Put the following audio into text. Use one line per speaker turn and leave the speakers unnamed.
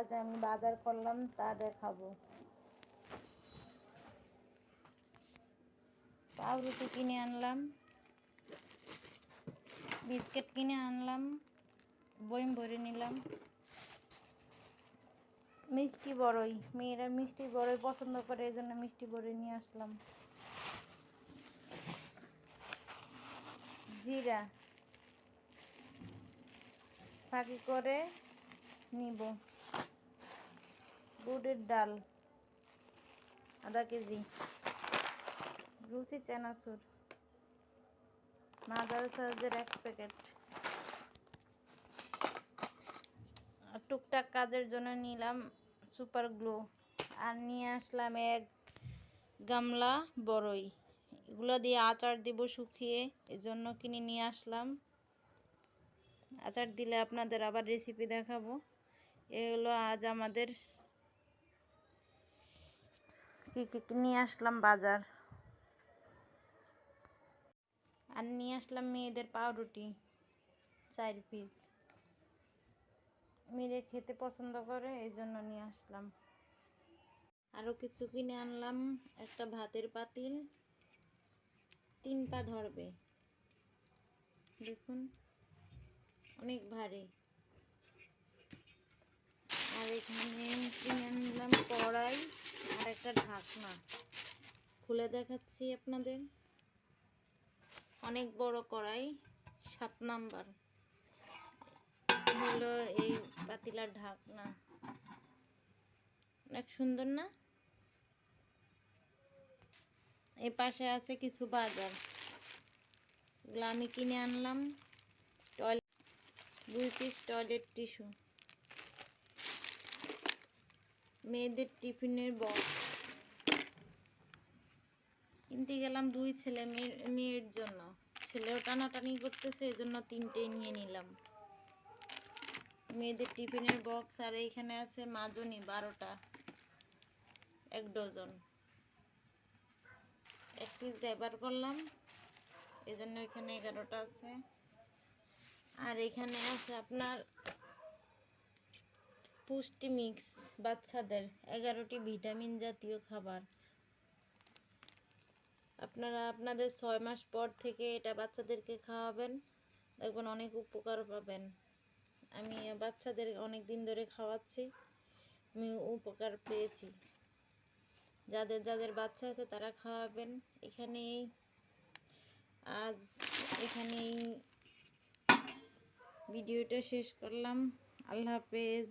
আজ আমি বাজার করলাম তা দেখাবো। পাউরুটি কিনে আনলাম, বিস্কিট কিনে আনলাম, বয়ম ভরে নিলাম। মিষ্টি বড়ই, মেয়েরা মিষ্টি বড়ই পছন্দ করে, এই জন্য মিষ্টি বড়ই নিয়ে আসলাম। জিরা ফাঁকি করে নিব। বুটের ডাল আধা কেজি, রুচি চানাচুর মাদার সাইজের 1 প্যাকেট। আর টুকটাক কাজের জন্য নিলাম সুপার গ্লু। আর নিয়ে আসলাম 1 গামলা বড়ই, এগুলো দিয়ে আচার দিব শুকিয়ে, এজন্য কিনে নিয়ে আসলাম। আচার দিলে আপনাদের আবার রেসিপি দেখাবো। এগুলো আজ আমাদের কি নিয়ে আসলাম বাজার। আর নিয়ে আসলাম মেয়েদের পাউরুটি 4 পিস, মেয়ে খেতে পছন্দ করে, এই জন্য নিয়ে আসলাম। আরও কিছু কিনে আনলাম, একটা ভাতের পাতিল 3 পা ধরবে, দেখুন অনেক ভারী। আর এখানে কিনে আনলাম কড়াই আর একটা ঢাকনা, খুলে দেখাচ্ছি আপনাদের। অনেক বড় কড়াই, 7 নাম্বার হলো এই পাতিলার ঢাকনা। অনেক সুন্দর না? এই পাশে আছে কিছু বাজার, এগুলো আমি কিনে আনলাম। 2 পিস টয়লেট টিস্যু, মেয়েদের টিফিনের বক্স কিনতে গেলাম 2 ছেলে মেয়ের জন্য। ছেলেও টানাটানি করতেছে, এই জন্য 3টে নিয়ে নিলাম। মেয়েদের টিফিনের বক্স। আর এইখানে আছে মাজনি 12টা, 1 ডজন। 1 পিস ব্যবহার করলাম, এই জন্য এখানে 11টা আছে। আর এখানে আছে আপনার পুষ্টি মিক্স বাচ্চাদের, 11টি ভিটামিন জাতীয় খাবার। আপনারা আপনাদের 6 মাস পর থেকে এটা বাচ্চাদেরকে খাওয়াবেন, দেখবেন অনেক উপকার পাবেন। আমি বাচ্চাদের অনেক দিন ধরে খাওয়াচ্ছি, আমি উপকার পেয়েছি। যাদের যাদের বাচ্চা আছে তারা খাওয়াবেন। আজ এখানেই ভিডিওটা শেষ করলাম। আল্লাহ হাফেজ।